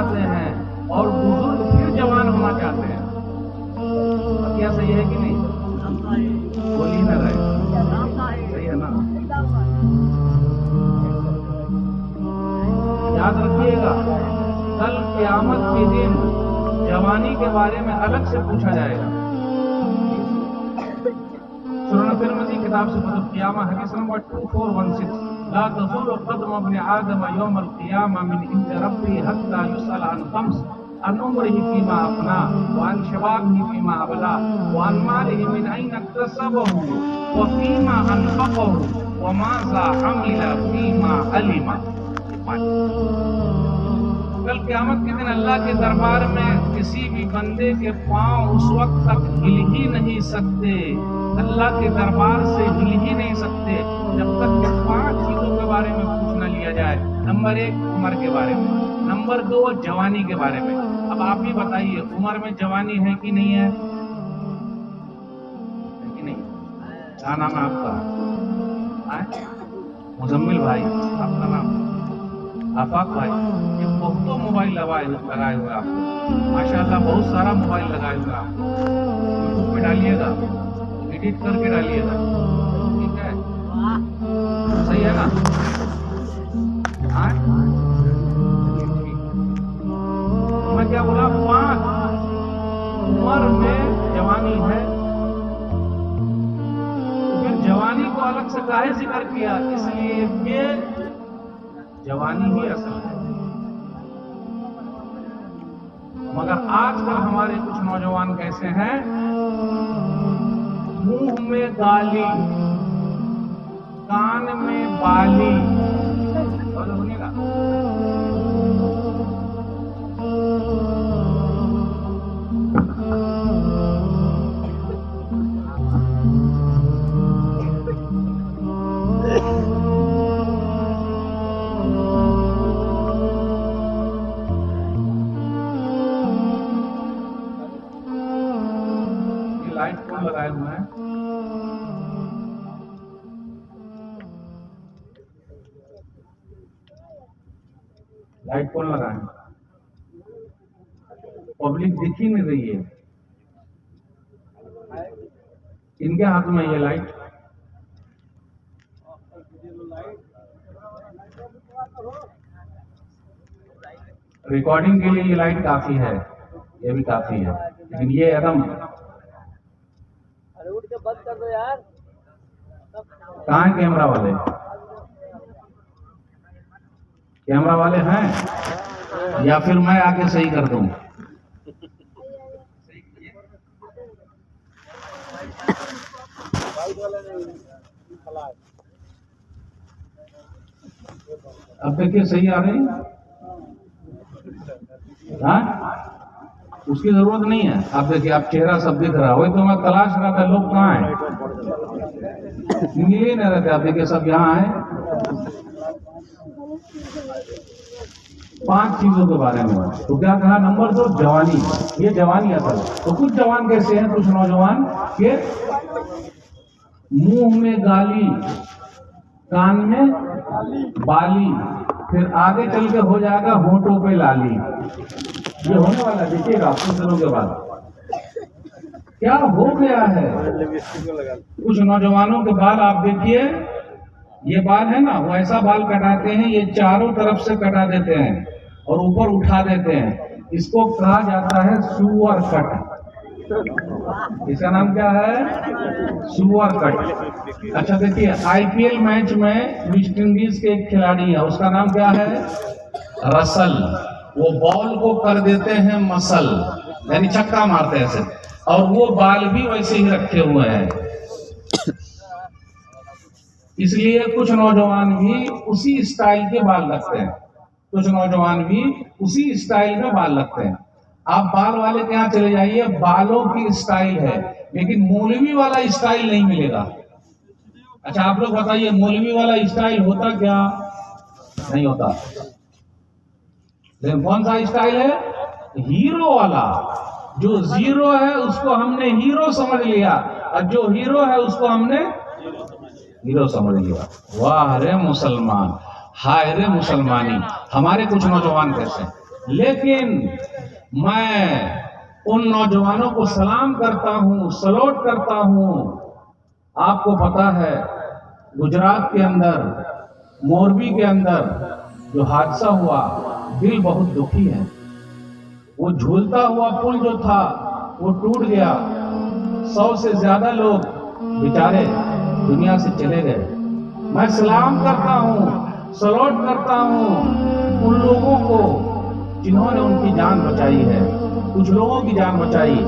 چاہتے ہیں اور بزرگ پھر جوان ہونا چاہتے ہیں. کیا صحیح ہے کہ نہیں؟ بولی نہ رہے. صحیح ہے نا؟ یاد رکھیے گا کل قیامت کے دن جوانی کے بارے میں الگ سے پوچھا جائے گا. سنن ترمذی کتاب سے مطلب قیامہ حدیث نمبر 2416 لا تزول قدم ابن آدم یوم القیامہ من عند ربه حتى يسأل عن خمس عن عمره فيما أفناه وعن شبابه فيما أبلاه وعن ماله من أين اكتسبه وفيما أنفقه وماذا عمل فيما علم. کل قیامت کے دن اللہ کے دربار میں کسی بھی بندے کے پاؤں اس وقت تک ہل ہی نہیں سکتے، اللہ کے دربار سے ہل ہی نہیں سکتے جب تک کہ 5 چیزوں کے بارے میں پوچھ نہ لیا جائے. نمبر 1 عمر کے بارے میں، نمبر 2 جوانی کے بارے میں. اب آپ ہی بتائیے عمر میں جوانی ہے کہ نہیں ہے؟ کہ نہیں؟ کیا نام ہے آپ کا؟ مزمل بھائی آپ کا نام؟ آفاق بھائی. یہ بہتوں موبائل لگائے ہوئے آپ کو، ماشاءاللہ بہت سارا موبائل لگائے ہوئے آپ کو. یوٹیوب پہ ڈالیے گا، ایڈٹ کر کے ڈالیے گا. ٹھیک ہے؟ صحیح ہے نا؟ میں کیا بولا؟ 5 عمر میں جوانی ہے. پھر جوانی کو الگ سے کاہے ذکر کیا؟ اس لیے کہ جوانی ہی اصل ہے. مگر آج کل ہمارے کچھ نوجوان کیسے ہیں؟ منہ میں گالی، کان میں بالی. سنیے گا، لائٹ کون لگائے ہوئے ہیں؟ لائٹ کون لگائے ہیں؟ پبلک دکھ ہی نہیں رہی ہے. ان کے ہاتھ میں یہ لائٹ. ریکارڈنگ کے لیے یہ لائٹ کافی ہے، یہ بھی کافی ہے، لیکن یہ ایک دم بند کر دو یار. کہاں ہیں کیمرہ والے؟ کیمرہ والے ہیں یا پھر میں آ کے صحیح کر دوں؟ اب دیکھیے صحیح آ رہی. ہاں اس کی ضرورت نہیں ہے. آپ دیکھیے آپ چہرہ سب دکھ رہا. وہی تو میں تلاش رہا تھا لوگ کہاں ہیں، مل ہی نہیں رہتے. آپ دیکھیے سب یہاں ہیں. 5 چیزوں کے بارے میں تو کیا کہا؟ نمبر 2 جوانی. یہ جوانی اصل ہے. تو کچھ جوان کیسے ہیں؟ کچھ نوجوان کہ منہ میں گالی، کان میں بالی، پھر آگے چل کے ہو جائے گا ہونٹوں پہ لالی. یہ ہونے والا دیکھیے گا کچھ دنوں کے بعد کیا ہو گیا ہے. کچھ نوجوانوں کے بال آپ دیکھیے، یہ بال ہے نا وہ ایسا بال کٹاتے ہیں، یہ چاروں طرف سے کٹا دیتے ہیں اور اوپر اٹھا دیتے ہیں. اس کو کہا جاتا ہے سور کٹ. اس کا نام کیا ہے؟ سور کٹ. اچھا دیکھیے IPL میچ میں ویسٹ انڈیز کے ایک کھلاڑی ہے، اس کا نام کیا ہے؟ رسل. وہ بال کو کر دیتے ہیں مسل، یعنی چھکا مارتے ہیں ایسے، اور وہ بال بھی ویسے ہی رکھے ہوئے ہیں. اس لیے کچھ نوجوان بھی اسی اسٹائل کے بال رکھتے ہیں. کچھ نوجوان بھی اسی اسٹائل میں بال رکھتے ہیں. آپ بال والے کے یہاں چلے جائیے، بالوں کی اسٹائل ہے لیکن مولوی والا اسٹائل نہیں ملے گا. اچھا آپ لوگ بتائیے مولوی والا اسٹائل ہوتا کیا؟ نہیں ہوتا. لیکن کون سا اسٹائل ہے؟ ہیرو والا. جو زیرو ہے اس کو ہم نے ہیرو سمجھ لیا، اور جو ہیرو ہے اس کو ہم نے ہیرو سمجھ لیا. واہ رے مسلمان، ہائے رے مسلمانی. ہمارے کچھ نوجوان کیسے ہیں؟ لیکن میں ان نوجوانوں کو سلام کرتا ہوں، سلوٹ کرتا ہوں۔ آپ کو پتا ہے گجرات کے اندر، موربی کے اندر جو حادثہ ہوا، دل بہت دکھی ہے۔ وہ جھولتا ہوا پل جو تھا وہ ٹوٹ گیا، 100 سے زیادہ لوگ بیچارے دنیا سے چلے گئے۔ میں سلام کرتا ہوں، سلوٹ کرتا ہوں ان لوگوں کو جنہوں نے ان کی جان بچائی ہے، کچھ لوگوں کی جان بچائی۔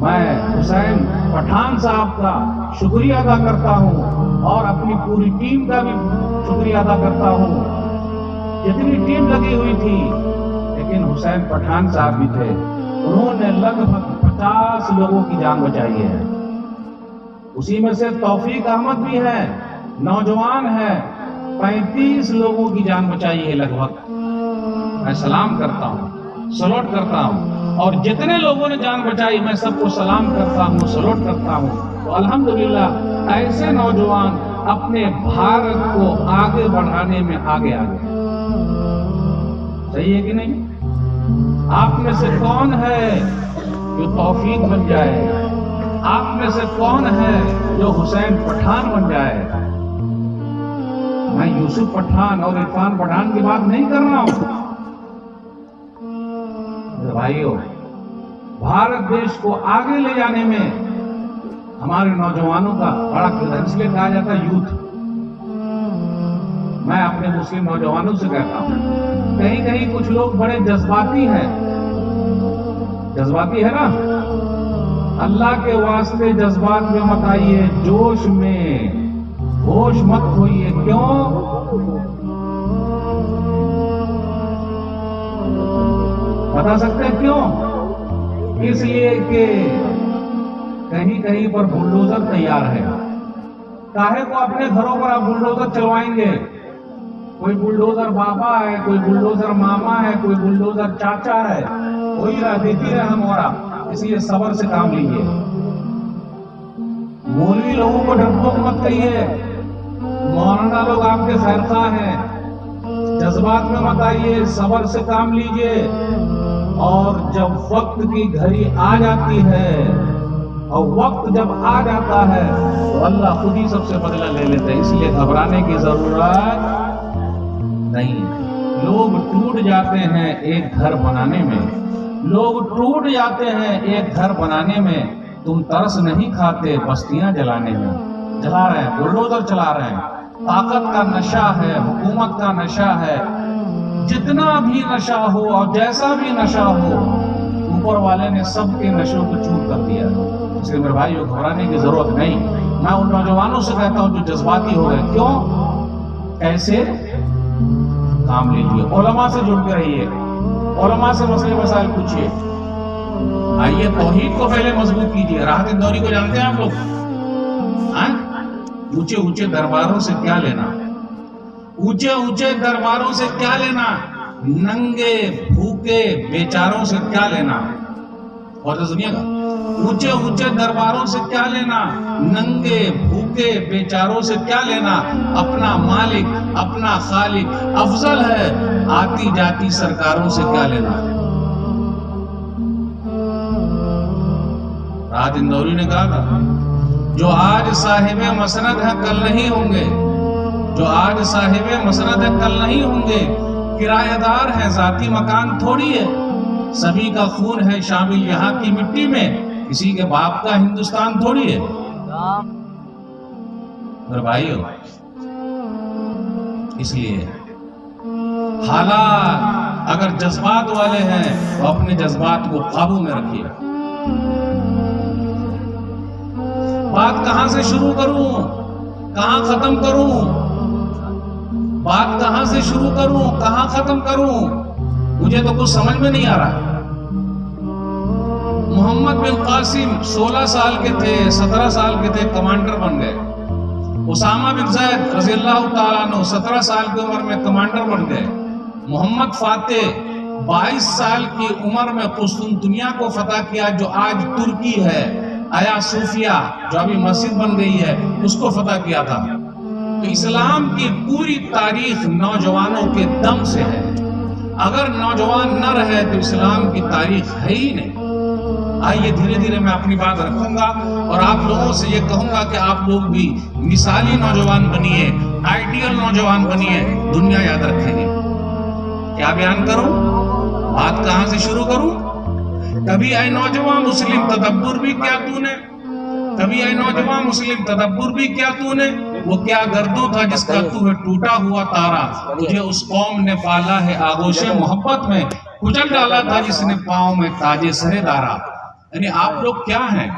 میں حسین پٹھان صاحب کا شکریہ ادا کرتا ہوں اور اپنی پوری ٹیم کا بھی شکریہ ادا کرتا ہوں۔ جتنی ٹیم لگی ہوئی تھی، لیکن حسین پٹھان صاحب بھی تھے، انہوں نے لگ بھگ 50 لوگوں کی جان بچائی ہے۔ اسی میں سے توفیق احمد بھی ہے، نوجوان ہے، 35 لوگوں کی جان بچائی ہے لگ بھگ۔ میں سلام کرتا ہوں، سلوٹ کرتا ہوں، اور جتنے لوگوں نے جان بچائی میں سب کو سلام کرتا ہوں، سلوٹ کرتا ہوں۔ تو الحمدللہ ایسے نوجوان اپنے بھارت کو آگے بڑھانے میں آگے آ گئے۔ صحیح ہے کہ نہیں؟ آپ میں سے کون ہے جو توفیق بن جائے؟ آپ میں سے کون ہے جو حسین پٹھان بن جائے؟ میں یوسف پٹھان اور عرفان پٹھان کی بات نہیں کر رہا ہوں بھائیو۔ بھارت دیش کو آگے لے جانے میں ہمارے نوجوانوں کا بڑا کردار، اس لیے کہا جاتا ہے یوتھ۔ میں اپنے مسلم نوجوانوں سے کہتا ہوں، کہیں کہیں کچھ لوگ بڑے جذباتی ہیں، جذباتی ہے نا، اللہ کے واسطے جذبات میں مت آئیے، جوش میں ہوش مت کھوئیے۔ کیوں؟ بتا سکتے ہیں کیوں؟ اس لیے کہ کہیں کہیں پر بلڈوزر تیار ہے۔ کاہے کو اپنے گھروں پر آپ بلڈوزر چلوائیں گے؟ کوئی بلڈوزر بابا ہے، کوئی بلڈوزر ماما ہے، کوئی بلڈوزر چاچا ہے، وہی راہ دیتی رہے ہمارا۔ اس لیے صبر سے کام لیجیے۔ مولوی لوگوں کو ڈرپوک مت کہیے، مولانا لوگ آپ کے خیرخواہ ہیں۔ جذبات میں مت آئیے، صبر سے کام لیجیے، اور جب وقت کی گھڑی آ جاتی ہے، اور وقت جب آ جاتا ہے تو اللہ خود ہی سب سے بدلہ لے لیتے ہیں۔ اس لیے گھبرانے کی ضرورت نہیں۔ لوگ ٹوٹ جاتے ہیں ایک گھر بنانے میں، لوگ ٹوٹ جاتے ہیں ایک گھر بنانے میں۔ تم ترس نہیں کھاتے بستیاں جلانے میں۔ جلا رہے ہیں، بلڈوزر چلا رہے ہیں۔ طاقت کا نشہ ہے، حکومت کا نشہ ہے۔ جتنا بھی نشہ ہو اور جیسا بھی نشہ ہو، اوپر والے نے سب کے نشوں کو چور کر دیا۔ اس لیے میرے بھائیو گھبرانے کی ضرورت نہیں۔ میں ان نوجوانوں سے کہتا ہوں جو جذباتی ہو گئے، کیوں؟ ایسے کام لیجیے، علماء سے جڑ کے رہیے، علماء سے مسئلے مسائل پوچھیے۔ آئیے توحید کو پہلے مضبوط کیجیے۔ راحت اندوری کو جانتے ہیں آپ لوگ؟ اونچے اونچے درباروں سے کیا لینا؟ اونچے اونچے درباروں سے کیا لینا؟ ننگے بھوکے بیچاروں سے کیا لینا؟ اور سنیے گا، اونچے اونچے درباروں سے کیا لینا؟ ننگے بھوکے بیچاروں سے کیا لینا؟ اپنا مالک اپنا خالق افضل ہے، آتی جاتی سرکاروں سے کیا لینا؟ راحت اندوری نے کہا تھا، جو آج صاحب مسند ہیں کل نہیں ہوں گے، جو آج صاحب مسند ہیں کل نہیں ہوں گے، کرایہ دار ہیں ذاتی مکان تھوڑی ہے، سبھی کا خون ہے شامل یہاں کی مٹی میں، کسی کے باپ کا ہندوستان تھوڑی ہے۔ میرے بھائیو، اس لیے حالات اگر جذبات والے ہیں تو اپنے جذبات کو قابو میں رکھیے۔ بات کہاں سے شروع کروں، کہاں ختم کروں؟ بات کہاں سے شروع کروں، کہاں ختم کروں؟ مجھے تو کچھ سمجھ میں نہیں آ رہا۔ محمد بن قاسم 16 سال کے تھے، 17 سال کے تھے، کمانڈر بن گئے۔ اسامہ بن زید رضی اللہ تعالیٰ عنہ 17 سال کی عمر میں کمانڈر بن گئے۔ محمد فاتح 22 سال کی عمر میں قسطنطنیہ کو فتح کیا، جو آج ترکی ہے۔ آیا صوفیہ جو ابھی مسجد بن گئی ہے، اس کو فتح کیا تھا۔ تو اسلام کی پوری تاریخ نوجوانوں کے دم سے ہے۔ اگر نوجوان نہ رہے تو اسلام کی تاریخ ہے ہی نہیں۔ آئیے دھیرے دھیرے میں اپنی بات رکھوں گا اور آپ لوگوں سے یہ کہوں گا کہ آپ لوگ بھی مثالی نوجوان بنیے، آئیڈیل نوجوان بنیے، دنیا یاد رکھے گی۔ کیا بیان کروں؟ بات کہاں سے شروع کروں؟ کبھی اے نوجوان مسلم تدبر بھی کیا تو نے، کبھی اے نوجوان مسلم تدبر بھی کیا تو نے، وہ کیا گردوں تھا جس کا تو ہے ٹوٹا ہوا تارا، تجھے اس قوم نے پالا ہے آغوش محبت میں، کچل ڈالا تھا جس نے پاؤں میں تاج سر دارا۔ یعنی آپ لوگ کیا ہیں،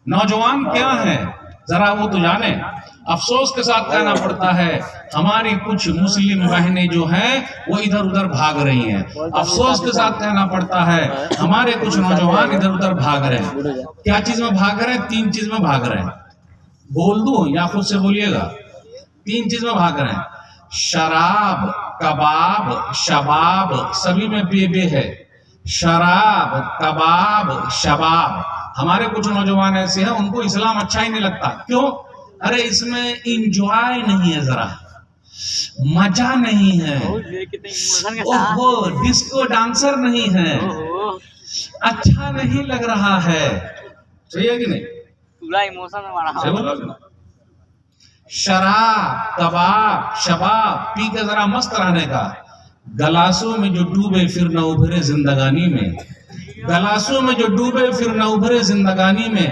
نوجوان کیا ہیں، ذرا وہ تو جانیں۔ افسوس کے ساتھ کہنا پڑتا ہے ہماری کچھ مسلم بہنیں جو ہیں وہ ادھر ادھر بھاگ رہی ہیں، افسوس کے ساتھ کہنا پڑتا ہے ہمارے کچھ نوجوان ادھر ادھر بھاگ رہے ہیں۔ کیا چیز میں بھاگ رہے ہیں؟ 3 چیز میں بھاگ رہے ہیں۔ بول دوں یا خود سے بولیے گا؟ 3 چیز میں بھاگ رہے ہیں، شراب، کباب، شباب، سبھی میں بے ہے۔ شراب، کباب، شباب۔ ہمارے کچھ نوجوان ایسے ہیں ان کو اسلام اچھا ہی نہیں لگتا۔ کیوں؟ ارے اس میں انجوائے نہیں ہے، ذرا مزہ نہیں ہے، ڈسکو ڈانسر نہیں ہے، اچھا نہیں لگ رہا ہے۔ صحیح ہے کہ نہیں؟ شراب، کباب، شباب پی کے ذرا مست رہنے کا۔ گلاسوں میں جو ڈوبے پھر نہ ابھرے زندگانی میں، گلاسوں میں جو ڈوبے پھر نہ ابھرے زندگانی میں،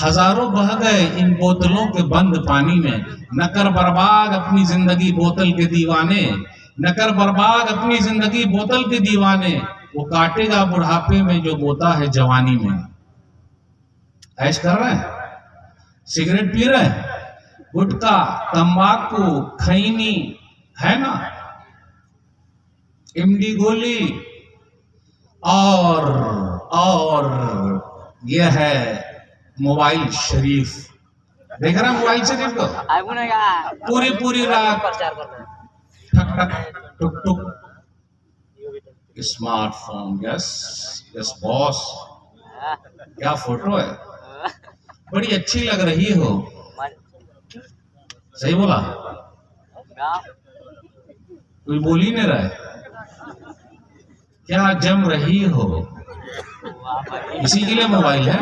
ہزاروں بہ گئے ان بوتلوں کے بند پانی میں، نہ کر برباد اپنی زندگی بوتل کے دیوانے، نہ کر برباد اپنی زندگی بوتل کے دیوانے، وہ کاٹے گا بڑھاپے میں جو بوتا ہے جوانی میں۔ عیش کر رہے ہیں، سگریٹ پی رہے ہیں، گٹکا، تمباکو، کھینی ہے نا، امڈی گولی، اور یہ ہے موبائل شریف۔ دیکھ رہا موبائل شریف کو پوری رات ٹھک ٹھک ٹک ٹک، اسمارٹ فون۔ یس باس، کیا فوٹو ہے، بڑی اچھی لگ رہی ہو۔ صحیح بولا؟ کوئی بول ہی نہیں رہا ہے، کیا جم رہی ہو۔ اسی کے لیے موبائل ہے،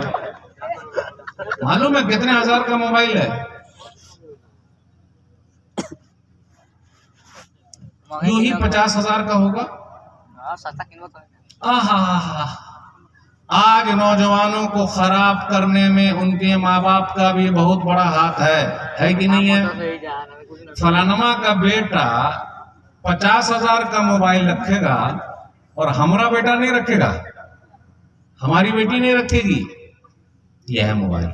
معلوم ہے کتنے ہزار کا موبائل ہے؟ یوں ہی 50,000 کا ہوگا۔ آج نوجوانوں کو خراب کرنے میں ان کے ماں باپ کا بھی بہت بڑا ہاتھ ہے کہ نہیں ہے؟ فلانما کا بیٹا 50,000 کا موبائل رکھے گا اور ہمارا بیٹا نہیں رکھے گا، ہماری بیٹی نہیں رکھے گی۔ یہ ہے موبائل۔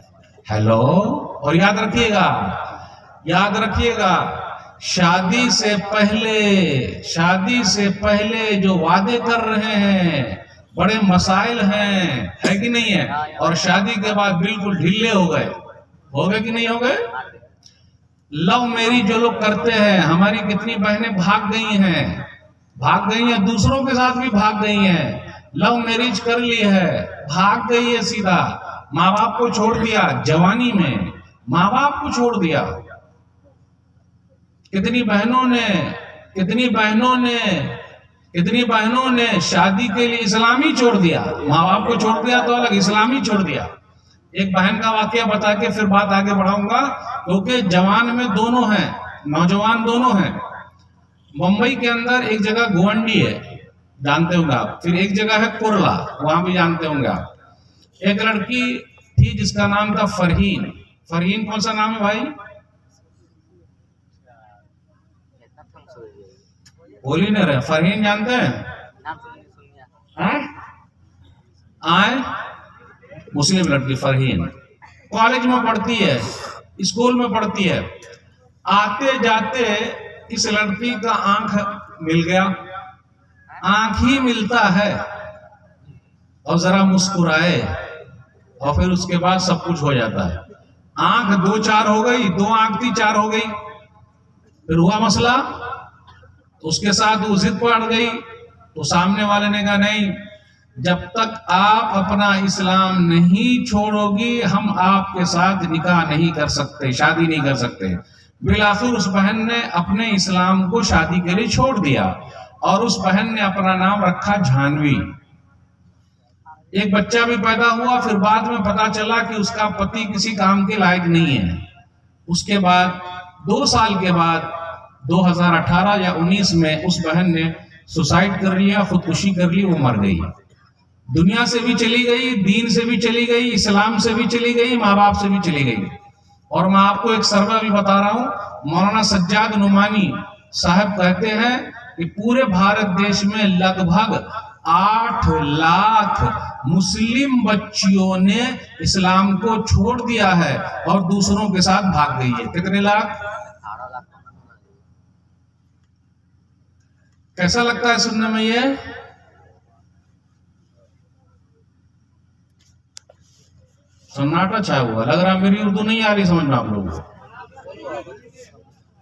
ہیلو، اور یاد رکھیے گا شادی سے پہلے جو وعدے کر رہے ہیں بڑے مسائل ہیں، ہے کہ نہیں ہے؟ اور شادی کے بعد بالکل ڈھیلے ہو گئے کہ نہیں ہو گئے؟ لو میری جو لوگ کرتے ہیں، ہماری کتنی بہنیں بھاگ گئی ہیں، دوسروں کے ساتھ بھی بھاگ گئی ہیں، لو میریج کر لی ہے، بھاگ گئی ہے سیدھا، ماں باپ کو چھوڑ دیا، جوانی میں ماں باپ کو چھوڑ دیا۔ کتنی بہنوں نے شادی کے لیے اسلامی چھوڑ دیا، ماں باپ کو چھوڑ دیا تو الگ، اسلامی چھوڑ دیا۔ ایک بہن کا واقعہ بتا کے پھر بات آگے بڑھاؤں گا، کیونکہ جوان میں دونوں ہیں، نوجوان دونوں ہیں۔ ممبئی کے اندر ایک جگہ گوانڈی ہے، جانتے ہوں گے آپ، پھر ایک جگہ ہے کرلا، وہاں بھی جانتے ہوں گے آپ۔ ایک لڑکی تھی جس کا نام تھا فرحین۔ فرحین کون سا نام ہے بھائی؟ بول ہی نہیں رہے، فرحین جانتے ہیں؟ مسلم لڑکی فرحین کالج میں پڑھتی ہے، اسکول میں پڑھتی ہے۔ آتے جاتے اس لڑکی کا آنکھ مل گیا، آنکھ ہی ملتا ہے، اور ذرا مسکرائے اور پھر اس کے بعد سب کچھ ہو جاتا ہے۔ آنکھ 2-4 ہو گئی، 2 آنکھ تھی 4 ہو گئی، پھر ہوا مسئلہ، تو اس کے ساتھ وہ ضد پڑ گئی، تو سامنے والے نے کہا نہیں، جب تک آپ اپنا اسلام نہیں چھوڑو گی ہم آپ کے ساتھ نکاح نہیں کر سکتے، شادی نہیں کر سکتے۔ بالآخر اس بہن نے اپنے اسلام کو شادی کے لیے چھوڑ دیا، اور اس بہن نے اپنا نام رکھا جھانوی. ایک بچہ بھی پیدا ہوا، پھر بعد میں پتا چلا کہ اس کا پتی کسی کام کے لائق نہیں ہے. اس کے بعد 2 سال کے بعد 2018 یا 19 میں اس بہن نے سوسائڈ کر لیا، خودکشی کر لی، وہ مر گئی. دنیا سے بھی چلی گئی، دین سے بھی چلی گئی، اسلام سے بھی چلی گئی، ماں باپ سے بھی چلی گئی. اور میں آپ کو ایک سروے بھی بتا رہا ہوں، مولانا سجاد نعمانی صاحب کہتے ہیں کہ پورے بھارت دیش میں لگ بھگ 8 لاکھ مسلم بچیوں نے اسلام کو چھوڑ دیا ہے اور دوسروں کے ساتھ بھاگ گئی ہے. کتنے لاکھ؟ کیسا لگتا ہے سننے میں یہ؟ سناٹا چھایا ہوا، لگ رہا میری اردو نہیں آ رہی سمجھ میں آپ لوگوں کو.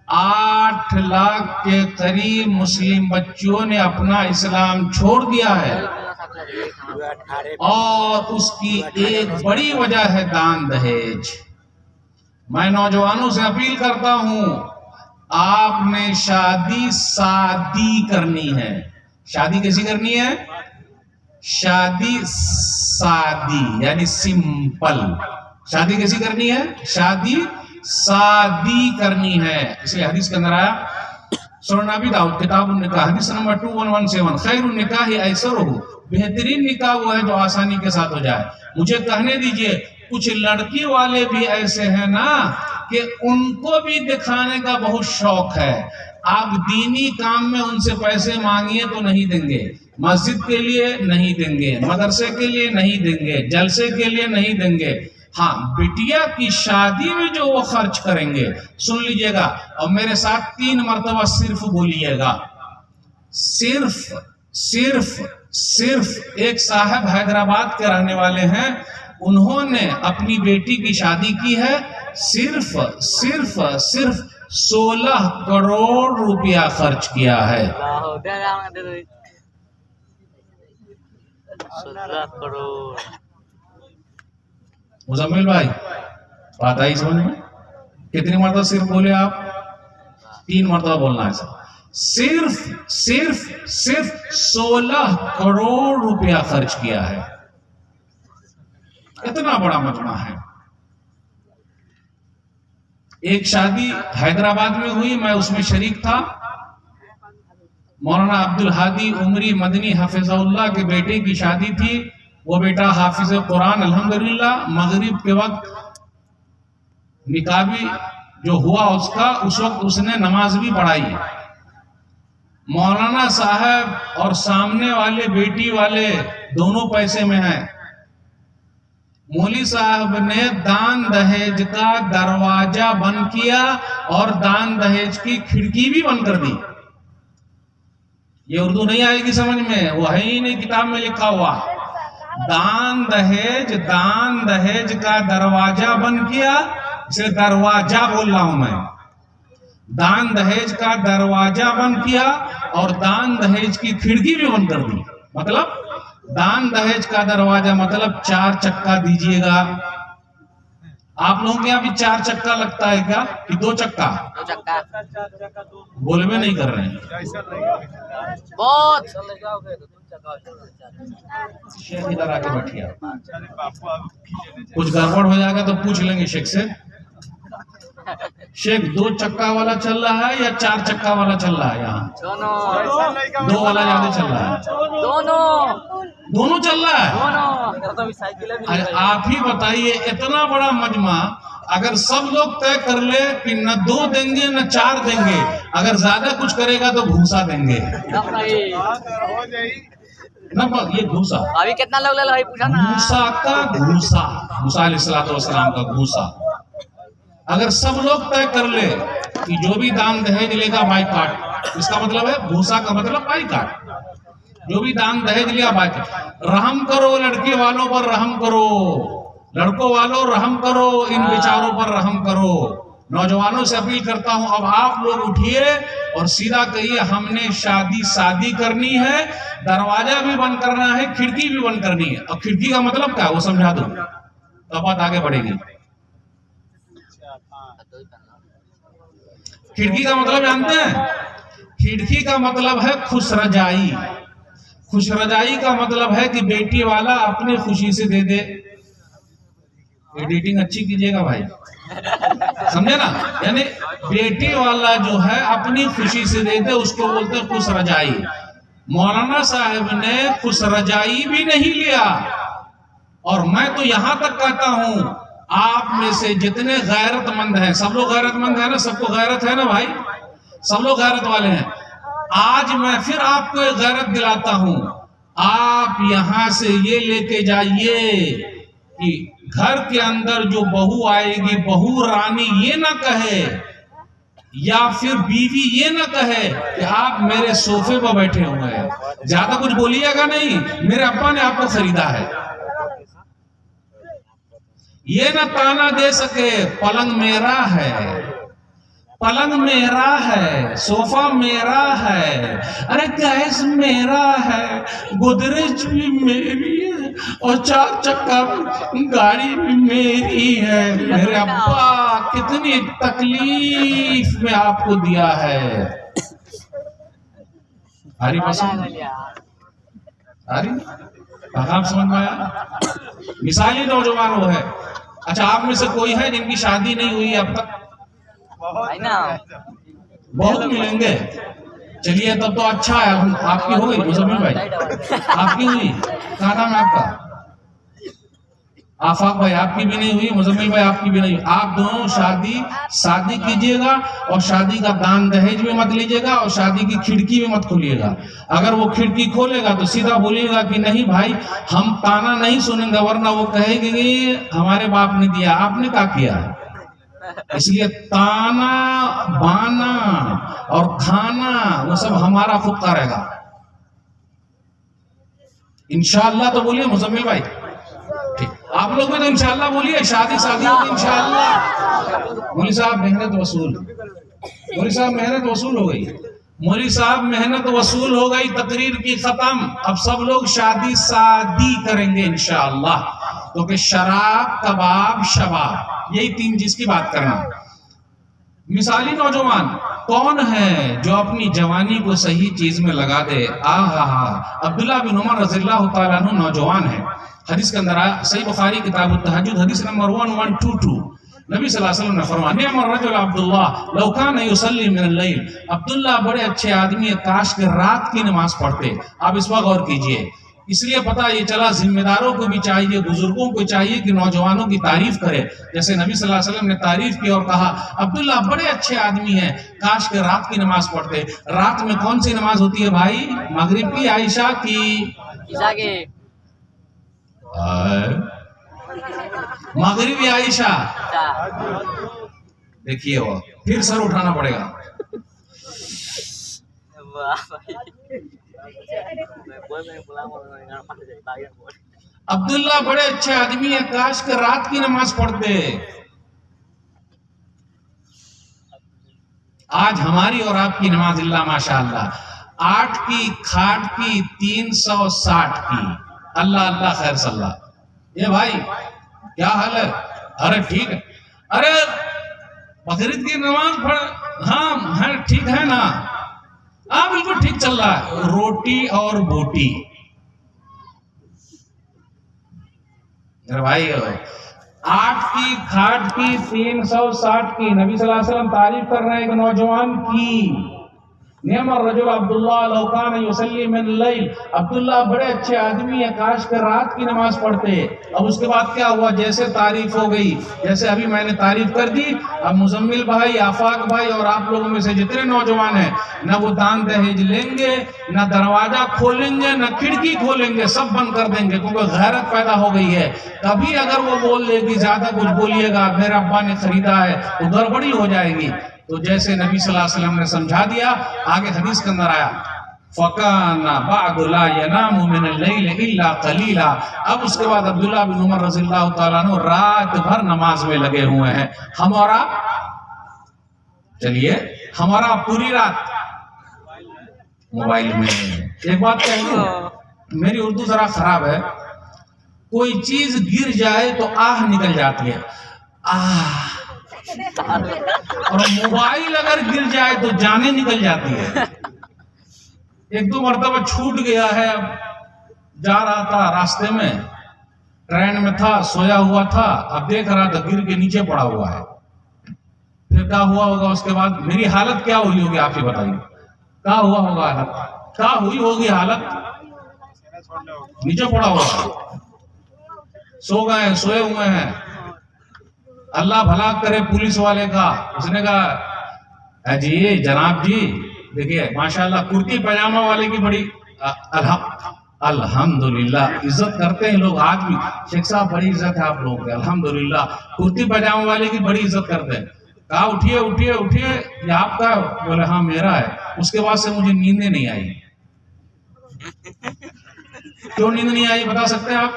8 لاکھ کے قریب مسلم بچیوں نے اپنا اسلام چھوڑ دیا ہے، اور اس کی ایک بڑی وجہ ہے دان دہیج. میں نوجوانوں سے اپیل کرتا ہوں، آپ نے شادی سادی کرنی ہے. شادی کیسی کرنی ہے؟ شادی سادی یعنی سمپل. شادی کیسی کرنی ہے؟ شادی سادی کرنی ہے. اس لیے حدیث کے اندر آیا، سنن ابی داؤد کتاب النکاح حدیث نمبر 2117، خیر النکاح ایسرہ، بہترین نکاح وہ ہے جو آسانی کے ساتھ ہو جائے. مجھے کہنے دیجئے، کچھ لڑکی والے بھی ایسے ہیں نا کہ ان کو بھی دکھانے کا بہت شوق ہے. آپ دینی کام میں ان سے پیسے مانگیے تو نہیں دیں گے، مسجد کے لیے نہیں دیں گے، مدرسے کے لیے نہیں دیں گے، جلسے کے لیے نہیں دیں گے. ہاں، بٹیا کی شادی میں جو وہ خرچ کریں گے، سن لیجئے گا اور میرے ساتھ 3 مرتبہ صرف بولیے گا. صرف ایک صاحب حیدرآباد کے رہنے والے ہیں، انہوں نے اپنی بیٹی کی شادی کی ہے، صرف 16 کروڑ روپیہ خرچ کیا ہے. 16 کروڑ. مزمل بھائی بات آئی سمجھ میں؟ کتنی مرتبہ صرف بولے آپ؟ 3 مرتبہ بولنا ہے سر. صرف 16 کروڑ روپیہ خرچ کیا ہے. اتنا بڑا مجمع ہے. ایک شادی حیدرآباد میں ہوئی، میں اس میں شریک تھا. مولانا عبدالہادی عمری مدنی حفظہ اللہ کے بیٹے کی شادی تھی. وہ بیٹا حافظ قرآن الحمدللہ. مغرب کے وقت نکاح بھی جو ہوا اس کا، اس وقت اس نے نماز بھی پڑھائی. مولانا صاحب اور سامنے والے بیٹی والے دونوں پیسے میں ہیں. مولوی صاحب نے دان دہیج کا دروازہ بند کیا اور دان دہیج کی کھڑکی بھی بند کر دی. یہ اردو نہیں آئے گی سمجھ میں، وہ ہے ہی نہیں کتاب میں لکھا ہوا. دان دہیج کا دروازہ بند کیا، اسے دروازہ بول رہا ہوں میں. دان دہیج کا دروازہ بند کیا اور دان دہیج کی کھڑکی بھی بند کر دی. مطلب دان دہیج کا دروازہ مطلب 4 چکا دیجئے گا. آپ لوگوں کے یہاں بھی 4 چکا لگتا ہے کیا کہ 2 چکا؟ بولے میں نہیں کر رہے ہیں. شیخ ادھر آ کے بیٹھیے. کچھ گڑبڑ ہو جائے گا تو پوچھ لیں گے شیخ سے. شیخ 2 چکا والا چل رہا ہے یا 4 چکا والا چل رہا ہے؟ یہاں 2 والا زیادہ چل رہا ہے. دونوں چل رہا ہے. آپ ہی بتائیے، اتنا بڑا مجمع اگر سب لوگ طے کر لے کہ نہ 2 دیں گے نہ 4 دیں گے، اگر زیادہ کچھ کرے گا تو گھوسا دیں گے. یہ گھوسا ابھی کتنا لوگ لے لو پوچھا نا. گھوسا کا گھوسا، موسیٰ علیہ السلام کا گھوسا. اگر سب لوگ طے کر لے کہ جو بھی دان دہیج لے گا بائی کاٹ، اس کا مطلب ہے گھوسا کا مطلب بائی کاٹ. جو بھی دان دہیج لیا بائی کاٹ. رحم کرو لڑکی والوں پر، رحم کرو لڑکوں والوں، رحم کرو ان بیچاروں پر، رحم کرو. نوجوانوں سے اپیل کرتا ہوں، اب آپ لوگ اٹھیے اور سیدھا کہیے ہم نے شادی سادی کرنی ہے، دروازہ بھی بند کرنا ہے، کھڑکی بھی بند کرنی ہے. اور کھڑکی کا مطلب کیا ہے وہ سمجھا دوں تو بات آگے بڑھے گی. کھڑکی کا مطلب جانتے ہیں؟ کھڑکی کا مطلب ہے خوش رجائی. خوش رجائی کا مطلب ہے کہ بیٹی والا اپنی خوشی سے دے دے. ایڈیٹنگ اچھی کیجئے گا بھائی, سمجھے نا, یعنی بیٹی والا جو ہے اپنی خوشی سے دے دے, اس کو بولتے ہیں خوش رجائی. مولانا صاحب نے خوش رجائی بھی نہیں لیا, اور میں تو یہاں تک کہتا ہوں آپ میں سے جتنے غیرت مند ہیں, سب لوگ غیرت مند ہیں نا, سب کو غیرت ہے نا بھائی, سب لوگ غیرت والے ہیں. آج میں پھر آپ کو ایک غیرت دلاتا ہوں, آپ یہاں سے یہ لے کے جائیے کہ گھر کے اندر جو بہو آئے گی, بہو رانی یہ نہ کہے, یا پھر بیوی یہ نہ کہے کہ آپ میرے صوفے پر بیٹھے ہوئے ہیں. زیادہ کچھ بولیے گا نہیں, میرے ابا نے آپ کو خریدا ہے. یہ نہ تانا دے سکے پلنگ میرا ہے, پلنگ میرا ہے, صوفہ میرا ہے, ارے گیس میرا ہے, گودریج بھی میری ہے, اور 4 چکا گاڑی بھی میری ہے. میرے ابا کتنی تکلیف میں آپ کو دیا ہے. آری پسند آری آپ سمجھ میں آیا. مثالی نوجوان وہ ہے. اچھا, آپ میں سے کوئی ہے جن کی شادی نہیں ہوئی اب تک؟ بہت ملیں گے. چلیے تب تو اچھا ہے. آپ کی ہوئی مزمل بھائی, آپ کی ہوئی, کہاں نام ہے آپ کا؟ آفاق بھائی آپ کی بھی نہیں ہوئی, مزمل بھائی آپ کی بھی نہیں ہوئی. آپ دونوں شادی کیجئے گا, اور شادی کا دان دہیج بھی مت لیجئے گا, اور شادی کی کھڑکی بھی مت کھولیے گا. اگر وہ کھڑکی کھولے گا تو سیدھا بولیے گا کہ نہیں بھائی ہم تانا نہیں سنیں گے, ورنہ وہ کہے گی ہمارے باپ نے دیا, آپ نے کیا کیا. اس لیے تانا بانا اور کھانا وہ سب ہمارا خود کا رہے گا انشاءاللہ. تو بولیے مزمل بھائی, ٹھیک, آپ لوگ بھی تو انشاءاللہ بولیے. شادی ہوگی انشاءاللہ. مولوی صاحب محنت وصول, مولوی صاحب محنت وصول ہو گئی, مولوی صاحب محنت وصول ہو گئی. تقریر کی ختم. اب سب لوگ شادی سادی کریں گے انشاءاللہ, کیونکہ شراب کباب شباب یہی 3 چیز کی بات کرنا. مثالی نوجوان کون ہے جو اپنی جوانی کو صحیح چیز میں لگا دے؟ عبداللہ بن عمر رضی اللہ تعالیٰ عنہ نوجوان ہے. حدیث کے اندر صحیح بخاری کتاب التہجد حدیث نمبر 1122, نبی صلی اللہ علیہ وسلم نے فرمایا نعم الرجل عبداللہ لو کان یصلی من اللیل. عبداللہ بڑے اچھے آدمی ہیں, کاش کہ رات کی نماز پڑھتے. آپ اس وقت غور کیجئے, اس لیے پتہ یہ چلا ذمہ داروں کو بھی چاہیے, بزرگوں کو چاہیے کہ نوجوانوں کی تعریف کرے. جیسے نبی صلی اللہ علیہ وسلم نے تعریف کی اور کہا عبداللہ بڑے اچھے آدمی ہیں, کاش کہ رات کی نماز پڑھتے. رات میں کون سی نماز ہوتی ہے بھائی؟ مغرب کی, عائشہ کی, مغربی عائشہ. دیکھیے وہ پھر سر اٹھانا پڑے گا. عبداللہ بڑے اچھے آدمی ہیں, کاش کہ رات کی نماز پڑھتے. آج ہماری اور آپ کی نماز اللہ ماشاءاللہ 8 کی, کھاٹ کی, 360 کی. اللہ اللہ خیر صلی اللہ. یہ بھائی کیا حال ہے؟ ارے ٹھیک ہے, ارے بقرعید کی نماز پڑھ, ہاں ٹھیک ہے نا, ہاں بالکل ٹھیک چل رہا ہے. روٹی اور بوٹی. میرے بھائی 8 کی, کھاٹ کی, 360 کی. نبی صلی اللہ علیہ وسلم تعریف کر رہے ہیں ایک نوجوان کی. نعم الرجل عبداللہ لو کان یصلی من اللیل. عبداللہ بڑے اچھے آدمی ہیں, کاش کہ رات کی نماز پڑھتے. اب اس کے بعد کیا ہوا؟ جیسے تعریف ہو گئی, جیسے ابھی میں نے تعریف کر دی, اب مزمل بھائی, آفاق بھائی اور آپ لوگوں میں سے جتنے نوجوان ہیں, نہ وہ دان دہیج لیں گے, نہ دروازہ کھولیں گے, نہ کھڑکی کھولیں گے, سب بند کر دیں گے, کیونکہ غیرت پیدا ہو گئی ہے. کبھی اگر وہ بول دے گی زیادہ کچھ بولیے گا میرے ابا نے خریدا ہے, تو گڑبڑی ہو جائے گی. تو جیسے نبی صلی اللہ علیہ وسلم نے سمجھا دیا, آگے حدیث کے اندر آیا فَقَانَ بَعْدُ لَا يَنَامُ مِنَ اللَّيْلِ إِلَّا قَلِيلًا. اب اس کے بعد عبداللہ بن عمر رضی اللہ تعالیٰ عنہ رات بھر نماز میں لگے ہوئے ہیں. ہمارا چلیے ہمارا پوری رات موبائل میں. ایک بات کہوں, میری اردو ذرا خراب ہے, کوئی چیز گر جائے تو آہ نکل جاتی ہے, آہ, اور موبائل اگر گر جائے تو جانیں نکل جاتی ہے. ایک دو مرتبہ چھوٹ گیا ہے، اب جا رہا تھا راستے میں، ٹرین میں تھا، سویا ہوا تھا، اب دیکھ رہا تھا گر کے نیچے پڑا ہوا ہے. پھر کیا ہوا ہوگا اس کے بعد؟ میری حالت کیا ہوئی ہوگی آپ ہی بتائیے، کیا ہوا ہوگا حالت، کیا ہوئی ہوگی حالت؟ نیچے پڑا ہوا ہے، سو گئے، سوئے ہوئے ہیں. اللہ بھلا کرے پولیس والے کا، اس نے کہا جی جناب جی دیکھیے ماشاءاللہ کرتی پاجامہ والے کی بڑی الحمدللہ عزت کرتے ہیں لوگ آج بھی. شیخ صاحب بڑی عزت ہے آپ لوگوں کی، الحمدللہ کرتی پاجامہ والے کی بڑی عزت کرتے ہیں. کہا اٹھیے اٹھیے اٹھیے، یہ آپ کا ہے؟ بولے ہاں میرا ہے. اس کے بعد سے مجھے نیندیں نہیں آئی. کیوں نیند نہیں آئی بتا سکتے ہیں آپ؟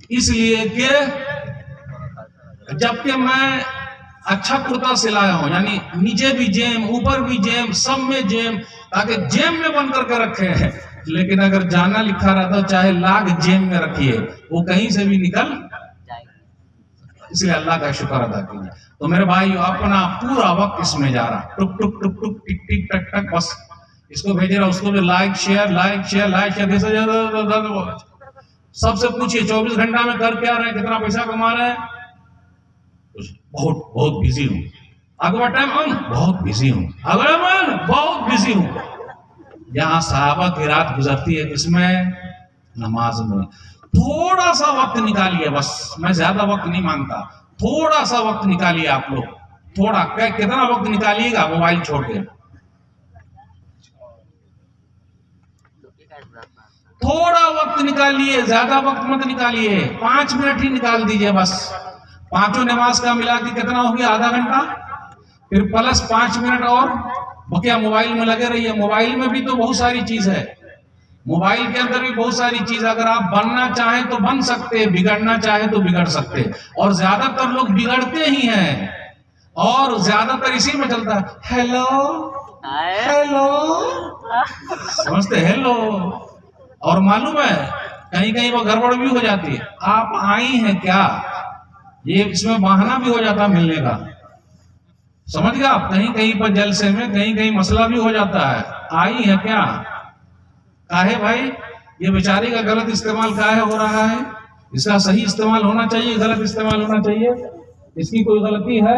اس لیے کہ جب کہ میں اچھا کرتا سلایا ہوں، یعنی نیچے بھی جیم اوپر بھی جیم سب میں جیم، تاکہ جیم میں بن کر کے رکھے ہیں. لیکن اگر جانا لکھا رہتا چاہے لاکھ جیم میں رکھیے وہ کہیں سے بھی نکل، اس لیے اللہ کا شکر ادا کیجیے. تو میرے بھائیو اپنا پورا وقت اس میں جا رہا، ٹک ٹک ٹک ٹک ٹک ٹک ٹک ٹک، بس اس کو بھیج رہا، اس کو بھی like share like share like share. سب سے پوچھئے 24 گھنٹہ میں کر کیا رہے ہیں، کتنا پیسہ کما رہے ہیں؟ بہت بہت بزی ہوں. اگلا ٹائم بہت بزی ہوں، اگلا میں بہت بزی ہوں. یہاں صحابہ کی رات گزرتی ہے کس میں؟ نماز میں. تھوڑا سا وقت نکالیے، بس میں زیادہ وقت نہیں مانگتا، تھوڑا سا وقت نکالیے آپ لوگ. تھوڑا کتنا وقت نکالیے گا موبائل چھوڑ کے؟ تھوڑا وقت نکالیے، زیادہ وقت مت نکالیے، 5 منٹ ہی نکال دیجئے بس. پانچوں نماز کا ملا کے کتنا ہو گیا؟ آدھا گھنٹہ، پھر پلس 5 منٹ اور بقیہ موبائل میں لگے رہیے. موبائل میں بھی تو بہت ساری چیز ہے، موبائل کے اندر بھی بہت ساری چیز. اگر آپ بننا چاہیں تو بن سکتے، بگڑنا چاہیں تو بگڑ سکتے. اور زیادہ تر لوگ بگڑتے ہی ہیں، اور زیادہ تر اسی میں چلتا ہے ہیلو ہیلو، سمجھتے ہیلو. اور معلوم ہے کہیں کہیں وہ گڑبڑ بھی ہو جاتی ہے. آپ آئی ہیں کیا، یہ اس میں بہانہ بھی ہو جاتا ملنے کا، سمجھ گیا آپ. کہیں کہیں پر جلسے میں کہیں کہیں مسئلہ بھی ہو جاتا ہے، آئی ہے کیا. کاہے بھائی یہ بیچاری کا غلط استعمال کاہے ہو رہا ہے؟ اس کا صحیح استعمال ہونا چاہیے، غلط استعمال ہونا چاہیے. اس کی کوئی غلطی ہے؟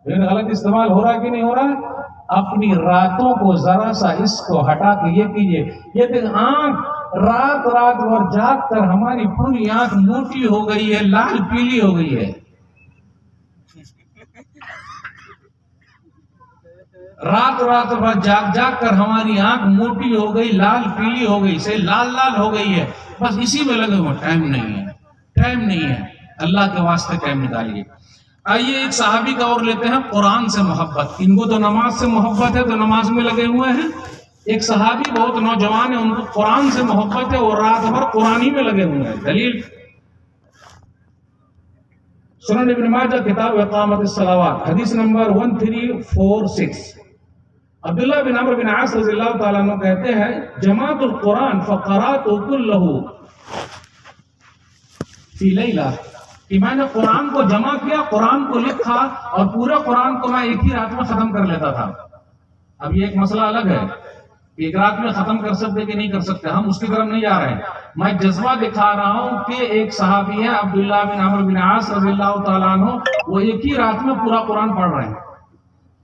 لیکن غلط استعمال ہو رہا ہے کہ نہیں ہو رہا؟ اپنی راتوں کو ذرا سا اس کو ہٹا کے یہ کیجئے. یہ دن آنکھ رات رات بھر جاگ کر ہماری پوری آنکھ موٹی ہو گئی ہے، لال پیلی ہو گئی ہے. رات رات بھر جاگ جاگ کر ہماری آنکھ موٹی ہو گئی، لال پیلی ہو گئی، سے لال لال ہو گئی ہے. بس اسی میں لگے ہوئے، ٹائم نہیں ہے، ٹائم نہیں ہے. اللہ کے واسطے ٹائم نکالیے. آئیے ایک صحابی کا اور لیتے ہیں، قرآن سے محبت. ان کو تو نماز سے محبت ہے تو نماز میں لگے ہوئے ہیں. ایک صحابی بہت نوجوان ہے، ان کو قرآن سے محبت ہے اور رات بھر قرآن ہی میں لگے ہوئے ہیں. دلیل سنن ابن ماجہ کتاب اقامت الصلوات حدیث نمبر 1346. عبداللہ بن عمرو بن عاص رضی اللہ تعالیٰ عنہ کہتے ہیں جماعت القرآن فقرات کلہ فی لیلہ، کہ میں نے قرآن کو جمع کیا، قرآن کو لکھا اور پورے قرآن کو میں ایک ہی رات میں ختم کر لیتا تھا. اب یہ ایک مسئلہ الگ ہے، ایک رات میں ختم کر سکتے کہ نہیں کر سکتے، ہم اس کی طرف نہیں جا رہے ہیں. میں جذبہ دکھا رہا ہوں کہ ایک صحابی ہے عبداللہ بن عمرو بن عاص رضی اللہ تعالیٰ عنہ، وہ ایک ہی رات میں پورا قرآن پڑھ رہے ہیں.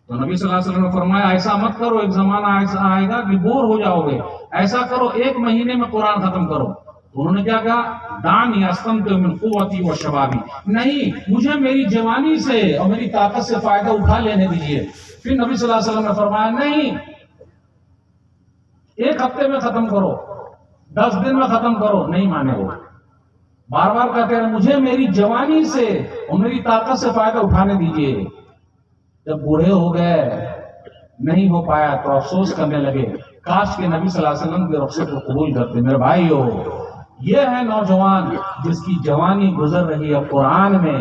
تو نبی صلی اللہ علیہ وسلم نے فرمایا ایسا مت کرو، ایک زمانہ ایسا آئے گا کہ بور ہو جاؤ گے، ایسا کرو 1 مہینے میں قرآن ختم کرو. تو انہوں نے کیا کہا، دانی استمتع من قوتی و شبابی، نہیں مجھے میری جوانی سے اور میری طاقت سے فائدہ اٹھا لینے دیجیے. پھر نبی صلی اللہ علیہ وسلم نے فرمایا نہیں، 1 ہفتے میں ختم کرو، 10 دن میں ختم کرو. نہیں مانے وہ، بار بار کہتے ہیں مجھے میری جوانی سے اور میری طاقت سے فائدہ اٹھانے دیجیے. جب بوڑھے ہو گئے نہیں ہو پایا تو افسوس کرنے لگے، کاش کہ نبی صلی اللہ علیہ وسلم کے رخصت کو قبول کرتے. میرے بھائیو، یہ ہے نوجوان جس کی جوانی گزر رہی ہے قرآن میں.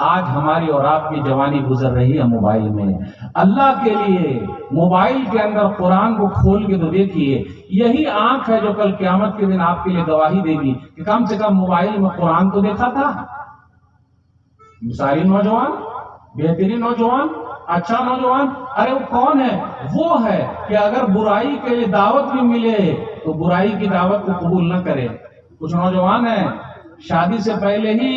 آج ہماری اور آپ کی جوانی گزر رہی ہے موبائل میں. اللہ کے لیے موبائل کے اندر قرآن کو کھول کے تو دیکھیے، یہی آنکھ ہے جو کل قیامت کے دن آپ کے لیے گواہی دے گی کہ کم سے کم موبائل میں قرآن تو دیکھا تھا. مثالی نوجوان، بہترین نوجوان اچھا نوجوان، ارے وہ کون ہے؟ وہ ہے کہ اگر برائی کے لیے دعوت بھی ملے تو برائی کی دعوت کو قبول نہ کرے۔ کچھ نوجوان ہیں شادی سے پہلے ہی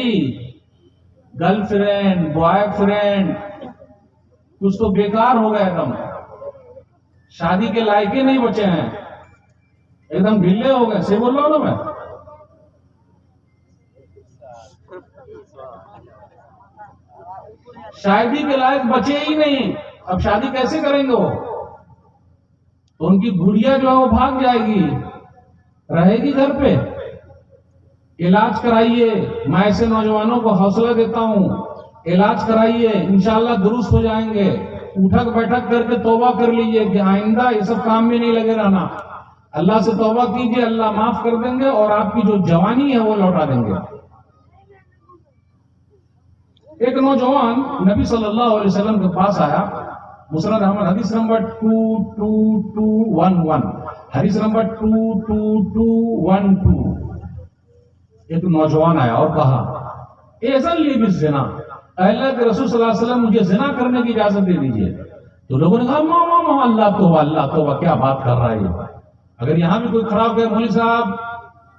گرل فرینڈ، بوائے فرینڈ، کچھ تو بیکار ہو گئے، ایک دم شادی کے لائق ہی نہیں بچے ہیں، ایک دم ڈھیلے ہو گئے۔ سے بول رہا ہوں نا میں، شادی کے لائق بچے ہی نہیں، اب شادی کیسے کریں گے وہ؟ تو ان کی گڑیا جو ہے وہ بھاگ جائے گی، رہے گی گھر پہ۔ علاج کرائیے، میں ایسے نوجوانوں کو حوصلہ دیتا ہوں، علاج کرائیے، انشاءاللہ درست ہو جائیں گے۔ اٹھک بیٹھک کر کے توبہ کر لیجئے کہ آئندہ یہ سب کام میں نہیں لگے رہنا۔ اللہ سے توبہ کیجئے، اللہ معاف کر دیں گے اور آپ کی جو جوانی ہے وہ لوٹا دیں گے۔ ایک نوجوان نبی صلی اللہ علیہ وسلم کے پاس آیا، مسند احمد حدیث نمبر 22211، حدیث نمبر 22212۔ ایک نوجوان آیا اور کہا اذن لی بالزنا، اللہ کے رسول صلی اللہ علیہ وسلم مجھے زنا کرنے کی اجازت دے دیجئے۔ تو لوگوں نے کہا ماں اللہ توبہ، اللہ توبہ، کیا بات کر رہا ہے یہ؟ اگر یہاں بھی کوئی کھڑا ہو گیا مولوی صاحب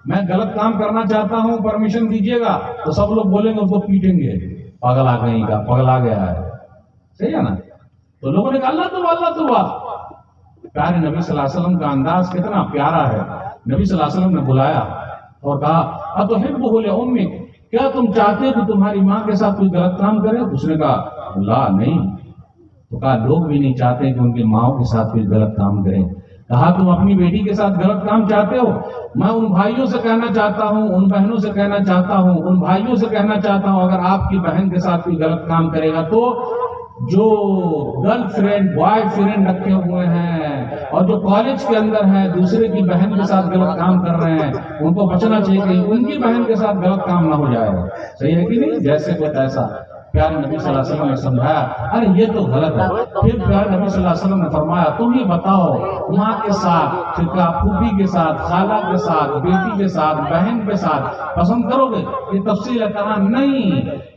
میں غلط کام کرنا چاہتا ہوں پرمیشن دیجیے گا، تو سب لوگ بولیں گے اس کو پیٹیں گے، پاگل آ گئی کا، پاگل آ گیا ہے، صحیح ہے نا؟ تو لوگوں نے کہا اللہ توبہ، اللہ توبہ۔ پیارے نبی صلی اللہ علیہ وسلم کا انداز کتنا پیارا ہے۔ نبی صلی اللہ علیہ وسلم نے بلایا اور کہا اتحبہ لامک، کیا تم چاہتے کہ تمہاری ماں کے ساتھ کوئی غلط کام کرے؟ اس نے کہا اللہ نہیں۔ تو کہا لوگ بھی نہیں چاہتے کہ ان کی ماں کے ساتھ کوئی غلط کام کرے۔ کہا تم اپنی بیٹی کے ساتھ غلط کام چاہتے ہو؟ میں ان بھائیوں سے کہنا چاہتا ہوں، ان بہنوں سے کہنا چاہتا ہوں، ان بھائیوں سے کہنا چاہتا ہوں، اگر آپ کی بہن کے ساتھ کوئی غلط کام کرے گا تو جو گرل فرینڈ بوائے فرینڈ رکھے ہوئے ہیں اور جو کالج کے اندر ہیں دوسرے کی بہن کے ساتھ غلط کام کر رہے ہیں، ان کو بچنا چاہیے کہ ان کی بہن کے ساتھ غلط کام نہ ہو جائے۔ صحیح ہے کہ نہیں؟ جیسے کوئی ایسا پیارے نبی صلی اللہ علیہ وسلم نے سمجھایا، ارے یہ تو غلط ہے۔ پھر پیارے نبی صلی اللہ علیہ وسلم نے فرمایا تم ہی بتاؤ ماں کے ساتھ، پھوپھی کے ساتھ، خالہ کے ساتھ، بیٹی کے ساتھ، بہن کے ساتھ پسند کرو گے؟ یہ تفصیل ہے، کہا نہیں۔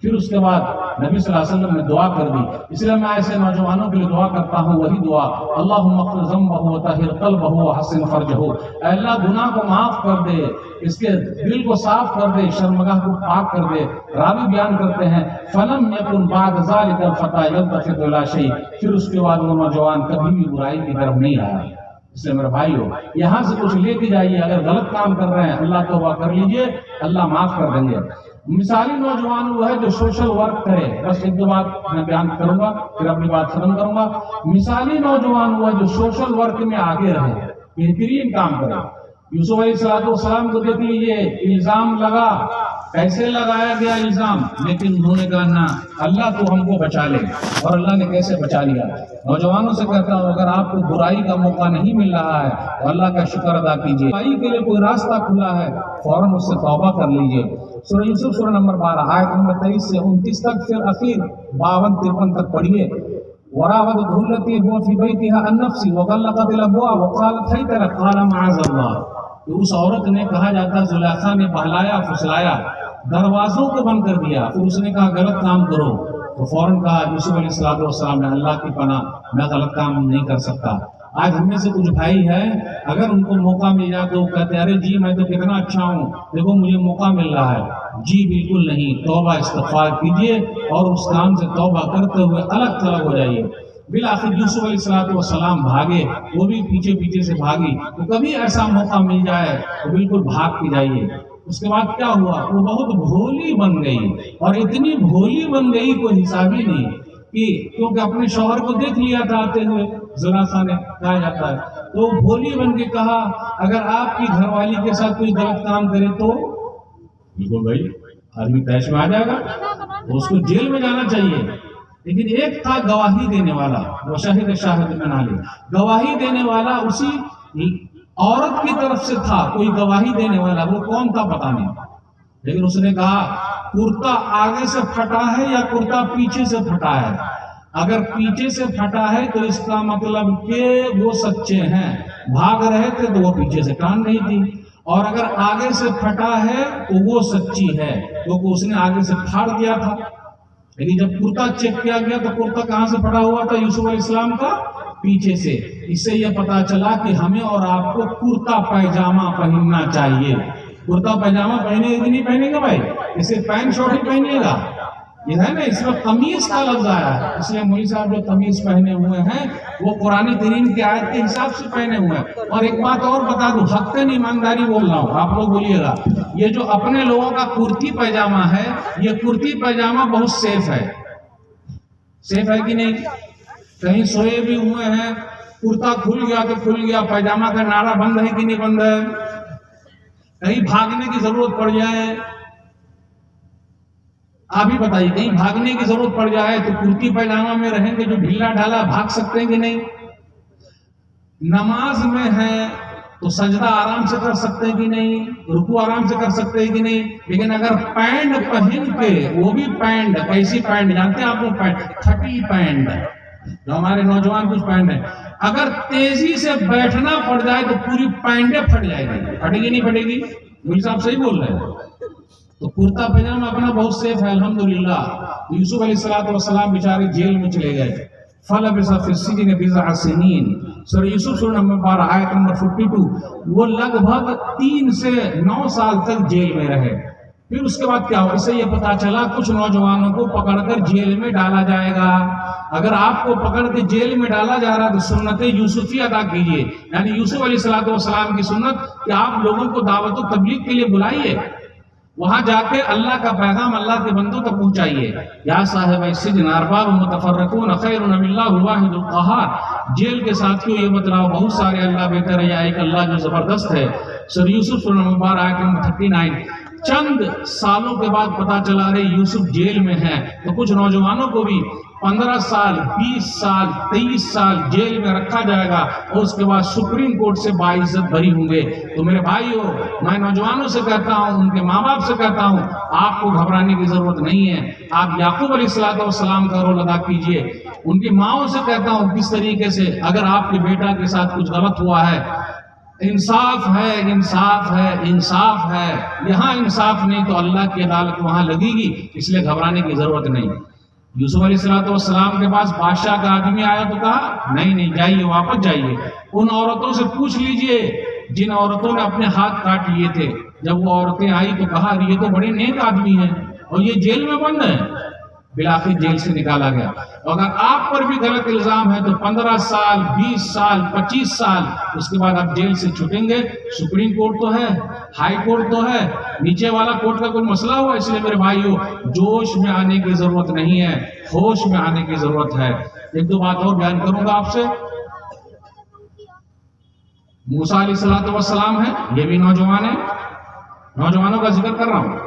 پھر اس کے بعد نبی صلی اللہ علیہ وسلم نے دعا کر دی، اس لیے میں ایسے نوجوانوں کے لیے دعا کرتا ہوں، وہی دعا اللہم اغفر ذنبہ وطہر قلبہ وحسن فرجہ، اے اللہ گناہ کو معاف کر دے، اس کے دل کو صاف کر دے، شرمگاہ کو پاک کر دے۔ راوی بیان کرتے ہیں فلم یکن بعد ذلک الفتى یلتفت الی شیء، پھر اس کے بعد وہ نوجوان کبھی بھی برائی کی طرف نہیں آیا۔ اس لیے میرے بھائیو یہاں سے کچھ لے کے جائیے، اگر غلط کام کر رہے ہیں اللہ توبہ کر لیجئے، اللہ معاف کر دیں گے۔ مثالی نوجوان وہ ہے جو سوشل ورک کرے، بس ایک دو بات میں بیان کروں گا پھر اپنی بات ختم کروں گا۔ مثالی نوجوان وہ ہے جو سوشل ورک میں آگے رہے، بہترین کام کرے۔ یوسف علیہ السلام کو دیکھ لیجئے، الزام لگا، کیسے لگایا گیا الزام، لیکن انہوں نے کہا نہ اللہ تو ہم کو بچا لے، اور اللہ نے کیسے بچا لیا۔ نوجوانوں سے کہتا ہوں اگر آپ کو برائی کا موقع نہیں مل رہا ہے تو اللہ کا شکر ادا کیجئے، برائی کے لیے کوئی راستہ کھلا ہے فوراً اس سے توبہ کر لیجئے۔ سورہ یوسف سورہ نمبر 12 آیت نمبر 23 سے 29 تک، پھر اخیر 52-53 تک پڑھیے۔ وراودته التي هو في بيتها عن نفسه وغلقت الابواب وقالت هيت لك قال معاذ الله، تو اس عورت نے کہا جاتا زلیخا نے بہلایا پھسلایا، دروازوں کو بند کر دیا، پھر اس نے کہا غلط کام کرو، تو فوراً کہا یوسف علیہ السلام نے اللہ کی پناہ میں غلط کام نہیں کر سکتا۔ آج ہم میں سے کچھ بھائی ہیں اگر ان کو موقع مل جائے تو کہتے ہیں ارے جی میں تو کتنا اچھا ہوں، دیکھو مجھے موقع مل رہا ہے۔ جی بالکل نہیں، توبہ استغفار کیجئے اور اس کام سے توبہ کرتے ہوئے الگ تھلگ ہو جائیے۔ بالآخر یوسف علیہ السلام بھاگے، وہ بھی پیچھے پیچھے سے بھاگی، تو کبھی ایسا موقع مل جائے تو بالکل بھاگ کے جائیے۔ اس کے بعد کیا ہوا، وہ بہت بھولی بن گئی، اور اتنی بھولی بن گئی کوئی حساب ہی نہیں، کیونکہ اپنے شوہر کو دیکھ لیا تھا آتے ہوئے، زلیخا نے کہا جاتا ہے، تو بھولی بن کے کہا اگر آپ کی گھر والی کے ساتھ کوئی غلط کام کرے تو بالکل بھائی آدمی تیش میں آ جائے گا، تو اس کو جیل میں جانا چاہیے۔ لیکن ایک تھا گواہی دینے والا، وہ شاہد من علی، گواہی دینے والا اسی عورت کی طرف سے تھا، کوئی گواہی دینے والا، وہ کون تھا پتہ نہیں، لیکن اس نے کہا کرتا آگے سے پھٹا ہے یا کرتا پیچھے سے پھٹا ہے، اگر پیچھے سے پھٹا ہے تو اس کا مطلب کہ وہ سچے ہیں، بھاگ رہے تھے تو وہ پیچھے سے ٹان نہیں تھی، اور اگر آگے سے پھٹا ہے تو وہ سچی ہے کیونکہ اس نے آگے سے پھاڑ دیا تھا۔ یعنی جب کرتا چیک کیا گیا تو کرتا کہاں سے پڑا ہوا تھا؟ یوسف علیہ السلام کا پیچھے سے. اس سے یہ پتا چلا کہ ہمیں اور آپ کو کرتا پیجامہ پہننا چاہیے. کرتا پیجامہ پہنے گا کہ نہیں پہنے گا بھائی؟ اسے پینٹ شارٹ ہی پہنیے گا. یہ ہے نا، اس میں تمیز کا لفظ آیا ہے. اس لیے مولوی صاحب جو تمیز پہنے ہوئے ہیں وہ قرآن کریم کی آیت کے حساب سے پہنے ہوئے ہیں. اور ایک بات اور بتا دوں، حقاً ایمانداری بول رہا ہوں، آپ لوگ بولیے گا، یہ جو اپنے لوگوں کا کرتی پیجامہ ہے، یہ کرتی پیجامہ بہت سیف ہے. سیف ہے کہ نہیں؟ کہیں سوئے بھی ہوئے ہیں، کرتا کھل گیا تو کھل گیا، پیجامہ کا نعرہ بند ہے کہ نہیں بند ہے؟ کہیں بھاگنے کی ضرورت پڑ جائے، آپ ہی بتائیے، کہیں بھاگنے کی ضرورت پڑ جائے تو کرتی پیجامہ میں رہیں گے جو ڈھیلا ڈھالا بھاگ سکتے ہیں کہ نہیں؟ نماز میں ہے تو سجدہ آرام سے کر سکتے ہیں کہ نہیں؟ رکوع آرام سے کر سکتے ہیں کہ نہیں؟ لیکن اگر پینٹ پہن کے، وہ بھی پینٹ، کیسی پینٹ جانتے ہیں آپ لوگ؟ پینٹ پھٹی پینٹ، جو ہمارے نوجوان کچھ پینٹ ہیں، اگر تیزی سے بیٹھنا پڑ جائے تو پوری پینٹیں پھٹ جائے گی. پھٹے گی نہیں پھٹے گی؟ مولوی صاحب صحیح بول رہے ہیں. تو کرتا پیجامہ اپنا بہت سیف ہے الحمدللہ. یوسف علیہ السلام بیچارے جیل میں چلے گئے. فَلَبِثَ فِي السِّجْنِ بِضْعَ سِنِينَ، سورہ یوسف سورہ نمبر 12 آیت نمبر 42. وہ لگ بھگ 3 سے 9 سال تک جیل میں رہے. پھر اس کے بعد کیا ہوا؟ اس سے یہ پتا چلا کچھ نوجوانوں کو پکڑ کر جیل میں ڈالا جائے گا. اگر آپ کو پکڑ کے جیل میں ڈالا جا رہا ہے تو سنت یوسفی ادا کیجیے، یعنی یوسف علیہ السلام کی سنت کہ آپ لوگوں کو دعوت و تبلیغ کے لیے بلائیے، وہاں جا کے اللہ کا پیغام اللہ کے بندوں تک پہنچائیے. یا صاحب السجن ارباب متفرقون خیر ام اللہ الواحد القہار. جیل کے ساتھیوں یہ بتلاؤ، بہت سارے اللہ بہتر ہے یا ایک اللہ جو زبردست ہے. سورہ یوسف سورہ نمبر 12 آیت نمبر 39. چند سالوں کے بعد پتا چلا رہے یوسف جیل میں ہے، تو کچھ نوجوانوں کو بھی 15 سال 20 سال 23 سال جیل میں رکھا جائے گا اور اس کے بعد سپریم کورٹ سے باعزت بری ہوں گے. تو میرے بھائیو، میں نوجوانوں سے کہتا ہوں، ان کے ماں باپ سے کہتا ہوں، آپ کو گھبرانے کی ضرورت نہیں ہے. آپ یعقوب علیہ السلام کا رول ادا کیجئے. ان کی ماؤں سے کہتا ہوں کس طریقے سے اگر آپ کے بیٹا کے ساتھ کچھ غلط ہوا ہے، انصاف ہے، انصاف ہے، انصاف ہے. یہاں انصاف نہیں تو اللہ کی عدالت وہاں لگے گی، اس لیے گھبرانے کی ضرورت نہیں. یوسف علیہ السلام کے پاس بادشاہ کا آدمی آیا تو کہا نہیں جائیے، واپس جائیے. ان عورتوں سے پوچھ لیجئے جن عورتوں نے اپنے ہاتھ کاٹ لیے تھے. جب وہ عورتیں آئی تو کہا یہ تو بڑے نیک آدمی ہیں اور یہ جیل میں بند ہیں. بلاخر جیل سے نکالا گیا. اگر آپ پر بھی غلط الزام ہے تو 15 سال 20 سال 25 سال اس کے بعد آپ جیل سے چھوٹیں گے. سپریم کورٹ تو ہے، ہائی کورٹ تو ہے، نیچے والا کورٹ کا کوئی مسئلہ ہوا. اس لیے میرے بھائیو، جوش میں آنے کی ضرورت نہیں ہے، ہوش میں آنے کی ضرورت ہے. ایک دو بات اور بیان کروں گا آپ سے. موسیٰ علیہ السلام ہے، یہ بھی نوجوان ہے، نوجوانوں کا ذکر کر رہا ہوں.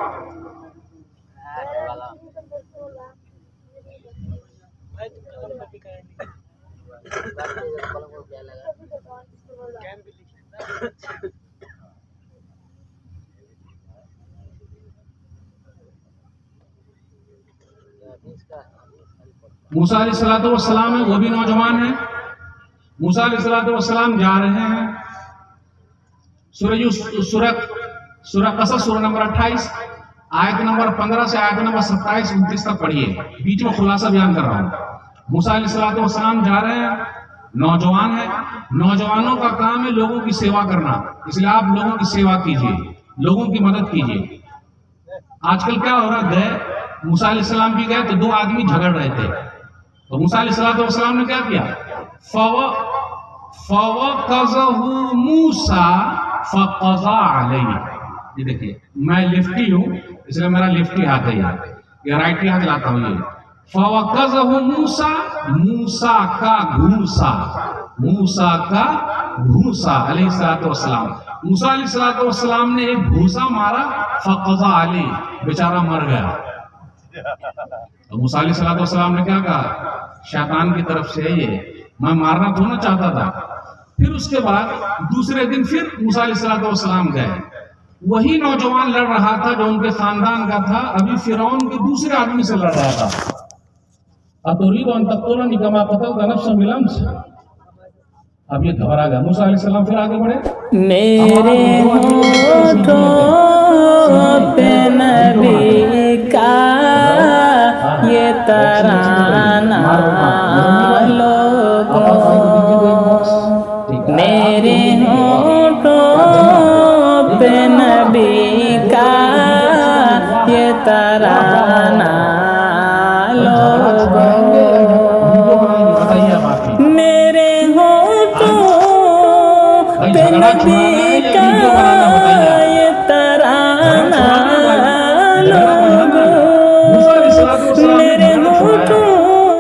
موسیٰ علیہ السلام ہے، وہ بھی نوجوان ہے. موسیٰ علیہ السلام جا رہے ہیں. سورہ قصص سورہ نمبر 28 آیت نمبر 15 سے آیت نمبر 27-29 تک پڑھیے. بیچ میں خلاصہ بیان کر رہا ہوں. موسیٰ علیہ السلام جا رہے ہیں، نوجوان ہیں. نوجوانوں کا کام ہے لوگوں کی سیوا کرنا، اس لیے آپ لوگوں کی سیوا کیجیے، لوگوں کی مدد کیجیے. آج کل کیا ہو رہا ہے، موسیٰ علیہ السلام بھی گئے تو 2 آدمی جھگڑ رہے تھے. تو موسیٰ علیہ السلام نے کیا کیا؟ فَوَقَظَهُ مُوسَى فَقَضَى عَلَيْهِ. یہ دیکھیے، میں لفٹی ہوں اس لیے میرا لفٹی ہاتھ ہے، یہ رائٹی ہاتھ لاتا ہوں. یہ فَوَقَظَهُ مُوسَى، موسیٰ کا گھوسا، موسیٰ کا گھوسا علیہ السلام. موسیٰ علیہ السلام نے ایک گھوسا مارا، فَقَضَى عَلَيْهِ، بیچارہ مر گیا. تو موسیٰ علیہ السلام نے کیا کہا؟ شیطان کی طرف سے یہ میں مارنا تو نہ چاہتا تھا. پھر اس کے بعد دوسرے دن پھر موسیٰ علیہ السلام گئے. وہی نوجوان لڑ رہا تھا جو ان کے خاندان کا تھا، ابھی فرعون کے دوسرے آدمی سے لڑ رہا تھا. اتريد ان تقتلني كما قتلت نفسا بالامس. اب یہ گھبرا گیا. موسیٰ علیہ السلام پھر آگے بڑھے. میرے ہونٹوں پہ نبی کا یہ ترانہ لوگوں میرے ہونٹوں پہ نبی کا یہ ترانہ لوگوں میرے ہونٹوں پہ نبی کا